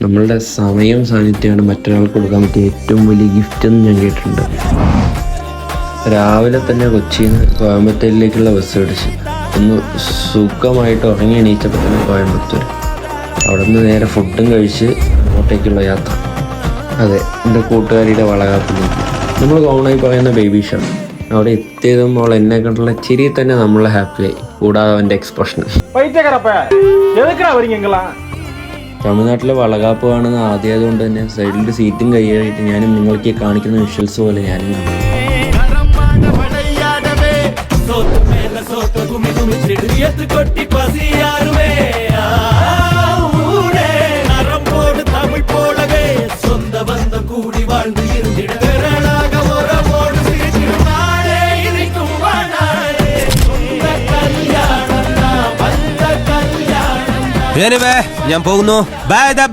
നമ്മളുടെ സമയം സാന്നിധ്യമാണ് മറ്റൊരാൾക്ക് കൊടുക്കാൻ പറ്റിയ ഏറ്റവും വലിയ ഗിഫ്റ്റ് എന്ന് ഞാൻ കേട്ടിട്ടുണ്ട്. രാവിലെ തന്നെ കൊച്ചിയിൽ നിന്ന് കോയമ്പത്തൂരിലേക്കുള്ള ബസ് പിടിച്ച് ഒന്ന് സുഖമായിട്ട് ഉറങ്ങി എണീച്ചപ്പോൾ തന്നെ കോയമ്പത്തൂർ. അവിടെ നിന്ന് നേരെ ഫുഡും കഴിച്ച് അങ്ങോട്ടേക്കുള്ള യാത്ര. അതെ, എൻ്റെ കൂട്ടുകാരിയുടെ വളകാപ്പിലേക്ക്. നമ്മൾ കോമണായി പറയുന്ന ബേബി ഷോ. അവിടെ എത്തിയതും അവൾ എന്നെ കണ്ടുള്ള ചിരി തന്നെ നമ്മളെ ഹാപ്പിയായി. കൂടാതെ അവൻ്റെ എക്സ്പ്രഷൻ. തമിഴ്നാട്ടിലെ വളകാപ്പ് കാണുന്ന ആദ്യമായതുകൊണ്ട് തന്നെ സൈഡിൽ സീറ്റും കൈയായിട്ട് ഞാനും നിങ്ങൾക്ക് കാണിക്കുന്ന വിഷ്വൽസ് പോലെ ഞാനും കണ്ടു. ഞാൻ പോകുന്നു. ബൈ.